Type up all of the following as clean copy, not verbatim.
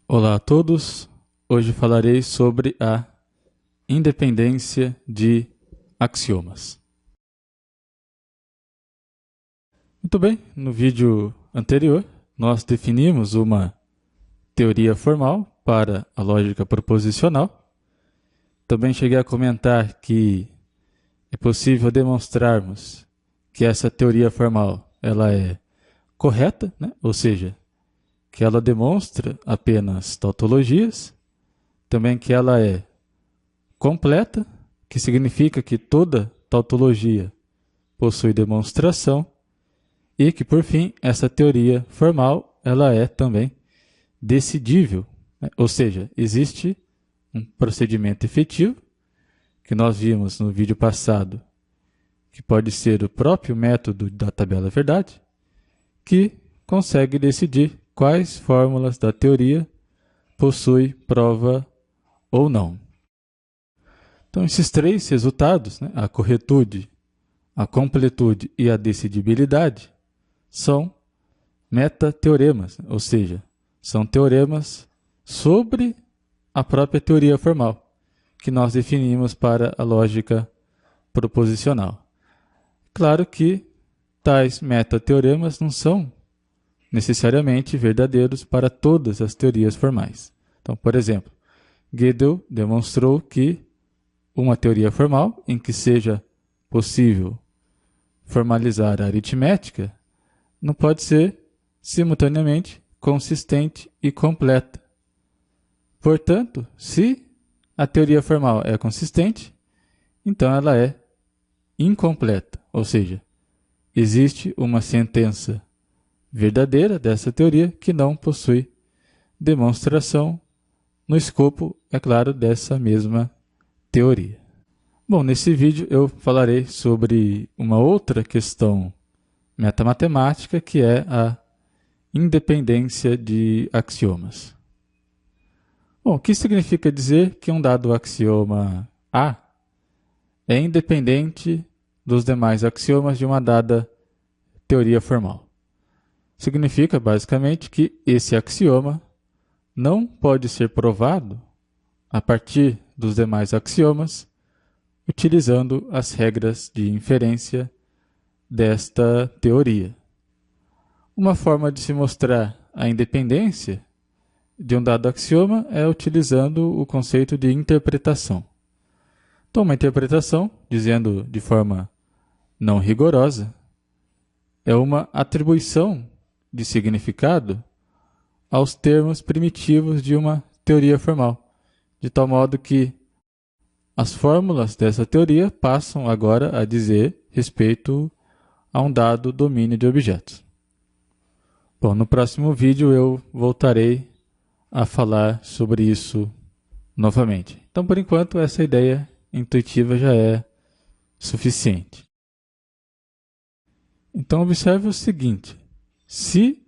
Olá a todos, hoje falarei sobre a independência de axiomas. Muito bem, no vídeo anterior nós definimos uma teoria formal para a lógica proposicional. Também cheguei a comentar que é possível demonstrarmos que essa teoria formal ela é correta, ou seja, que ela demonstra apenas tautologias, também que ela é completa, que significa que toda tautologia possui demonstração, e que, por fim, essa teoria formal ela é também decidível, ou seja, existe um procedimento efetivo, que nós vimos no vídeo passado, que pode ser o próprio método da tabela verdade, que consegue decidir quais fórmulas da teoria possui prova ou não. Então, esses três resultados, a corretude, a completude e a decidibilidade, são metateoremas, ou seja, são teoremas sobre a própria teoria formal, que nós definimos para a lógica proposicional. Claro que tais metateoremas não são necessariamente verdadeiros para todas as teorias formais. Então, por exemplo, Gödel demonstrou que uma teoria formal em que seja possível formalizar a aritmética não pode ser simultaneamente consistente e completa. Portanto, se a teoria formal é consistente, então ela é incompleta, ou seja, existe uma sentença verdadeira dessa teoria que não possui demonstração no escopo, é claro, dessa mesma teoria. Bom, nesse vídeo eu falarei sobre uma outra questão metamatemática, que é a independência de axiomas. Bom, o que significa dizer que um dado axioma A é independente dos demais axiomas de uma dada teoria formal? Significa, basicamente, que esse axioma não pode ser provado a partir dos demais axiomas utilizando as regras de inferência desta teoria. Uma forma de se mostrar a independência de um dado axioma é utilizando o conceito de interpretação. Então, uma interpretação, dizendo de forma não rigorosa, é uma atribuição de significado aos termos primitivos de uma teoria formal, de tal modo que as fórmulas dessa teoria passam agora a dizer respeito a um dado domínio de objetos. Bom, no próximo vídeo eu voltarei a falar sobre isso novamente. Então, por enquanto, essa ideia intuitiva já é suficiente. Então, observe o seguinte: se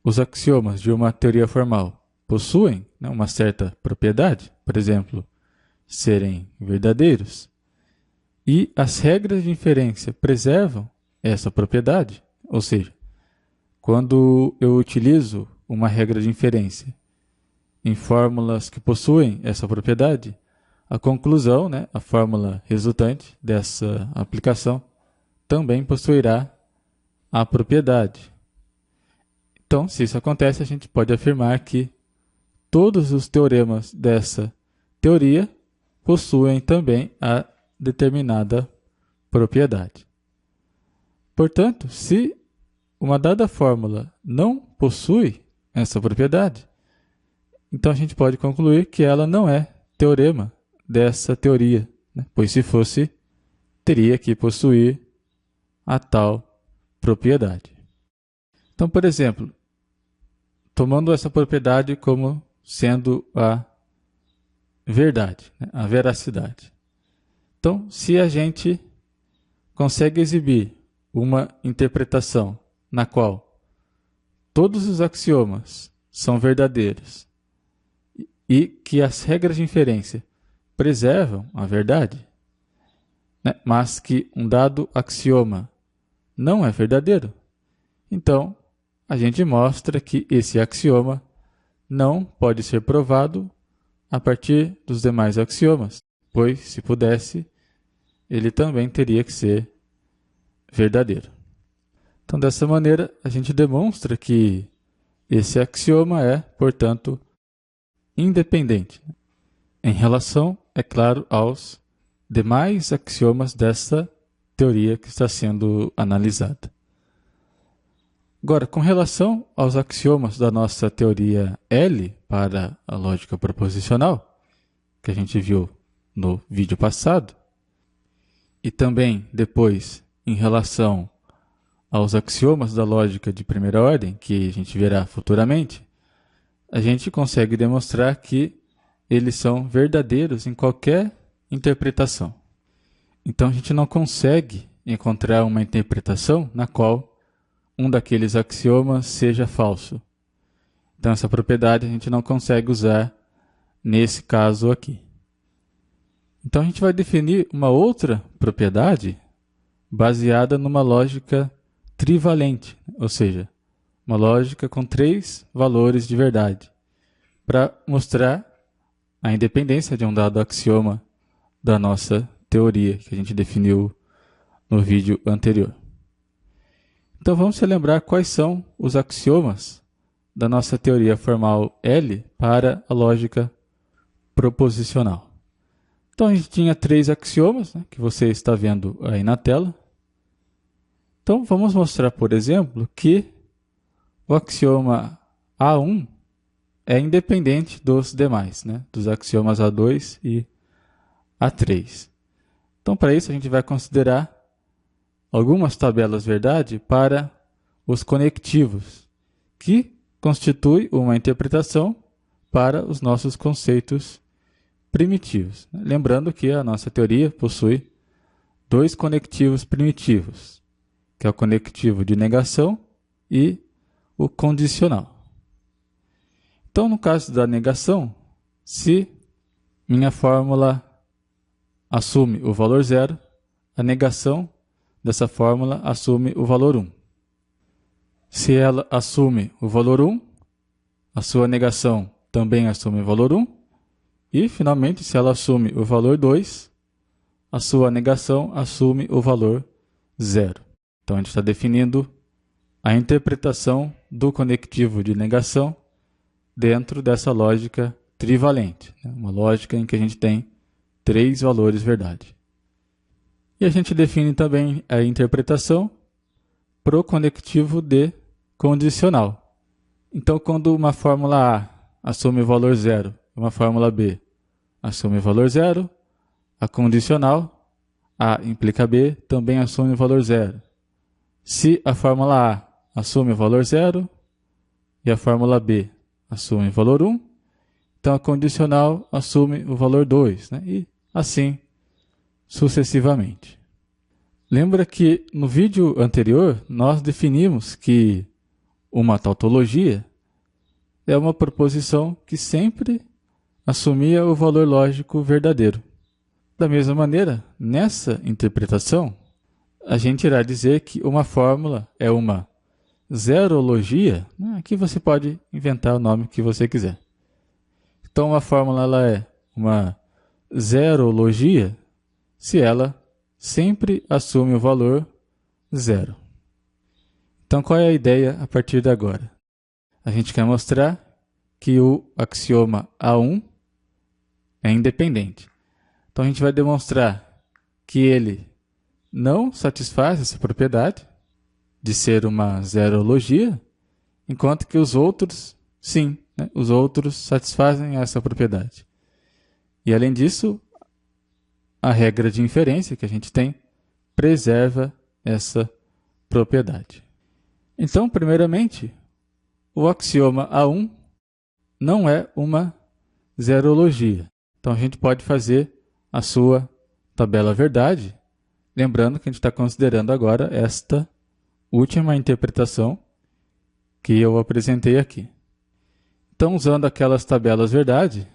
os axiomas de uma teoria formal possuem uma certa propriedade, por exemplo, serem verdadeiros, e as regras de inferência preservam essa propriedade, ou seja, quando eu utilizo uma regra de inferência em fórmulas que possuem essa propriedade, a conclusão, a fórmula resultante dessa aplicação, também possuirá a propriedade. Então, se isso acontece, a gente pode afirmar que todos os teoremas dessa teoria possuem também a determinada propriedade. Portanto, se uma dada fórmula não possui essa propriedade, então a gente pode concluir que ela não é teorema dessa teoria, pois se fosse, teria que possuir a tal propriedade. Então, por exemplo, tomando essa propriedade como sendo a verdade, a veracidade. Então, se a gente consegue exibir uma interpretação na qual todos os axiomas são verdadeiros e que as regras de inferência preservam a verdade, mas que um dado axioma não é verdadeiro, então a gente mostra que esse axioma não pode ser provado a partir dos demais axiomas, pois, se pudesse, ele também teria que ser verdadeiro. Então, dessa maneira, a gente demonstra que esse axioma é, portanto, independente em relação, é claro, aos demais axiomas dessa teoria que está sendo analisada. Agora, com relação aos axiomas da nossa teoria L para a lógica proposicional, que a gente viu no vídeo passado, e também depois em relação aos axiomas da lógica de primeira ordem, que a gente verá futuramente, a gente consegue demonstrar que eles são verdadeiros em qualquer interpretação. Então, a gente não consegue encontrar uma interpretação na qual um daqueles axiomas seja falso. Então, essa propriedade a gente não consegue usar nesse caso aqui. Então, a gente vai definir uma outra propriedade baseada numa lógica trivalente, ou seja, uma lógica com 3 valores de verdade, para mostrar a independência de um dado axioma da nossa teoria, que a gente definiu no vídeo anterior. Então, vamos se lembrar quais são os axiomas da nossa teoria formal L para a lógica proposicional. Então, a gente tinha 3 axiomas, né, que você está vendo aí na tela. Então, vamos mostrar, por exemplo, que o axioma A1 é independente dos demais, né, dos axiomas A2 e A3. Então, para isso, a gente vai considerar algumas tabelas verdade para os conectivos, que constitui uma interpretação para os nossos conceitos primitivos. Lembrando que a nossa teoria possui 2 conectivos primitivos, que é o conectivo de negação e o condicional. Então, no caso da negação, se minha fórmula assume o valor 0, a negação dessa fórmula assume o valor 1. Se ela assume o valor 1, a sua negação também assume o valor 1. E, finalmente, se ela assume o valor 2, a sua negação assume o valor 0. Então, a gente está definindo a interpretação do conectivo de negação dentro dessa lógica trivalente, né? Uma lógica em que a gente tem 3 valores verdade. E a gente define também a interpretação pro conectivo de condicional. Então, quando uma fórmula A assume o valor 0 e uma fórmula B assume o valor 0, a condicional A implica B também assume o valor 0. Se a fórmula A assume o valor 0 e a fórmula B assume o valor 1, então a condicional assume o valor 2, né? E assim sucessivamente. Lembra que no vídeo anterior nós definimos que uma tautologia é uma proposição que sempre assumia o valor lógico verdadeiro. Da mesma maneira, nessa interpretação, a gente irá dizer que uma fórmula é uma zerologia. Aqui você pode inventar o nome que você quiser. Então, uma fórmula ela é uma zerologia se ela sempre assume o valor 0. Então, qual é a ideia a partir de agora? A gente quer mostrar que o axioma A1 é independente. Então, a gente vai demonstrar que ele não satisfaz essa propriedade de ser uma zerologia, enquanto que os outros, sim, né? Os outros satisfazem essa propriedade. E, além disso, a regra de inferência que a gente tem preserva essa propriedade. Então, primeiramente, o axioma A1 não é uma zerologia. Então, a gente pode fazer a sua tabela verdade, lembrando que a gente está considerando agora esta última interpretação que eu apresentei aqui. Então, usando aquelas tabelas verdade,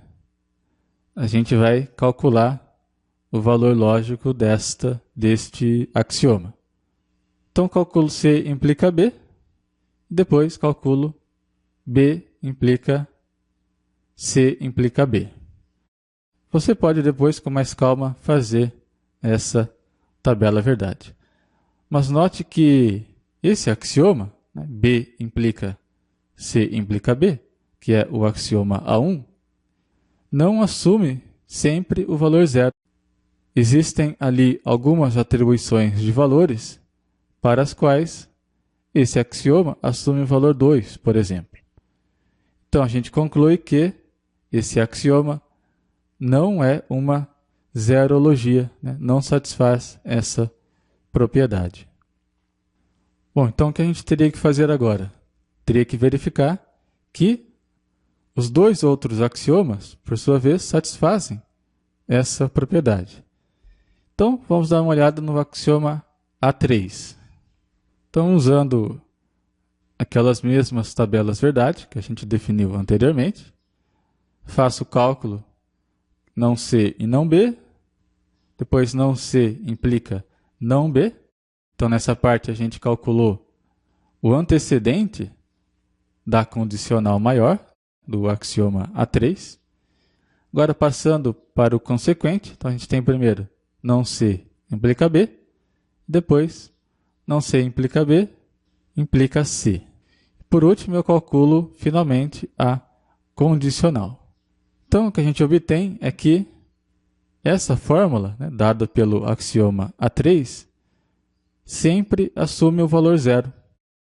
a gente vai calcular o valor lógico deste axioma. Então, calculo C implica B, depois calculo B implica C implica B. Você pode depois, com mais calma, fazer essa tabela verdade. Mas note que esse axioma, né, B implica C implica B, que é o axioma A1, não assume sempre o valor zero. Existem ali algumas atribuições de valores para as quais esse axioma assume o valor 2, por exemplo. Então, a gente conclui que esse axioma não é uma zerologia, né? Não satisfaz essa propriedade. Bom, então o que a gente teria que fazer agora? Teria que verificar que os dois outros axiomas, por sua vez, satisfazem essa propriedade. Então, vamos dar uma olhada no axioma A3. Então, usando aquelas mesmas tabelas verdade que a gente definiu anteriormente, faço o cálculo não C e não B, depois não C implica não B. Então, nessa parte, a gente calculou o antecedente da condicional maior, do axioma A3. Agora, passando para o consequente, então a gente tem primeiro não C implica B, depois não C implica B, implica C. Por último, eu calculo finalmente a condicional. Então, o que a gente obtém é que essa fórmula, né, dada pelo axioma A3, sempre assume o valor zero.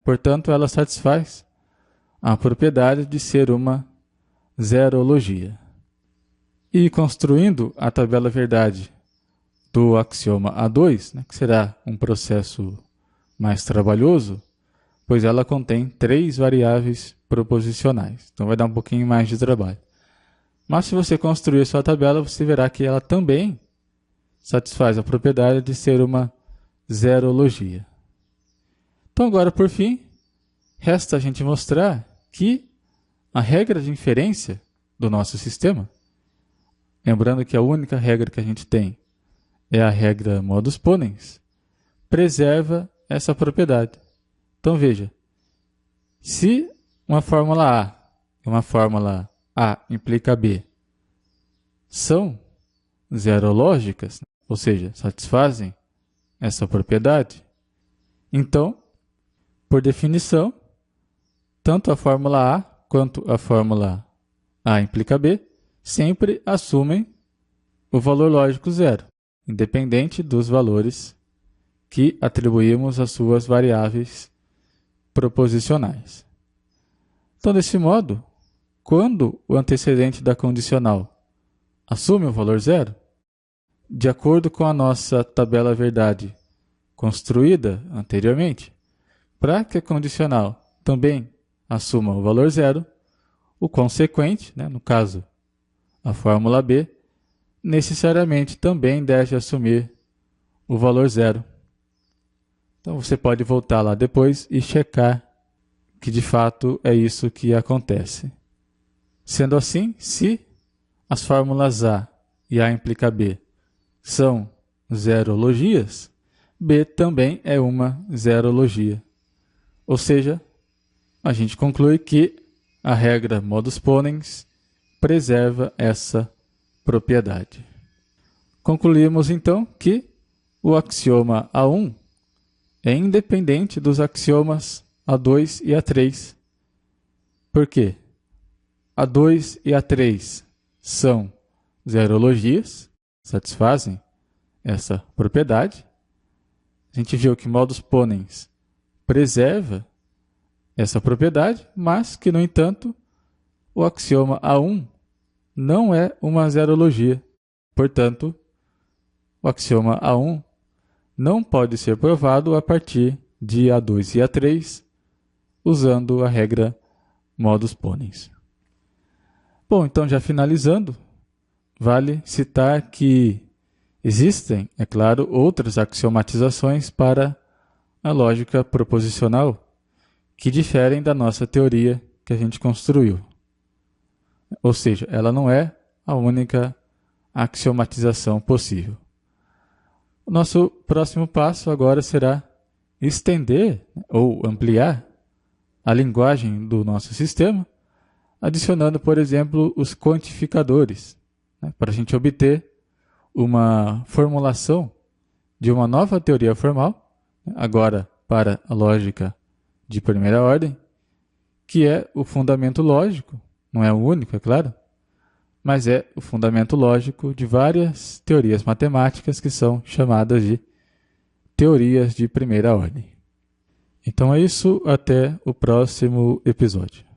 Portanto, ela satisfaz a propriedade de ser uma zerologia. E construindo a tabela verdade do axioma A2, né, que será um processo mais trabalhoso, pois ela contém 3 variáveis proposicionais. Então vai dar um pouquinho mais de trabalho. Mas se você construir a sua tabela, você verá que ela também satisfaz a propriedade de ser uma zerologia. Então agora, por fim, resta a gente mostrar que a regra de inferência do nosso sistema, lembrando que a única regra que a gente tem é a regra modus ponens, preserva essa propriedade. Então veja, se uma fórmula A e uma fórmula A implica B são zerológicas, ou seja, satisfazem essa propriedade, então, por definição, tanto a fórmula A quanto a fórmula A implica B sempre assumem o valor lógico zero, independente dos valores que atribuímos às suas variáveis proposicionais. Então, desse modo, quando o antecedente da condicional assume o valor zero, de acordo com a nossa tabela verdade construída anteriormente, para que a condicional também assuma o valor zero, o consequente, né, no caso a fórmula B, necessariamente também deve assumir o valor zero. Então você pode voltar lá depois e checar que de fato é isso que acontece. Sendo assim, se as fórmulas A e A implica B são zerologias, B também é uma zerologia. Ou seja, a gente conclui que a regra modus ponens preserva essa propriedade. Concluímos então que o axioma A1 é independente dos axiomas A2 e A3. Por quê? A2 e A3 são zerologias, satisfazem essa propriedade. A gente viu que modus ponens preserva essa propriedade, mas que, no entanto, o axioma A1 não é uma zerologia. Portanto, o axioma A1 não pode ser provado a partir de A2 e A3, usando a regra modus ponens. Bom, então já finalizando, vale citar que existem, é claro, outras axiomatizações para a lógica proposicional que diferem da nossa teoria que a gente construiu. Ou seja, ela não é a única axiomatização possível. O nosso próximo passo agora será estender ou ampliar a linguagem do nosso sistema adicionando, por exemplo, os quantificadores, né, para a gente obter uma formulação de uma nova teoria formal, agora para a lógica de primeira ordem, que é o fundamento lógico, não é o único, é claro, mas é o fundamento lógico de várias teorias matemáticas que são chamadas de teorias de primeira ordem. Então é isso, até o próximo episódio.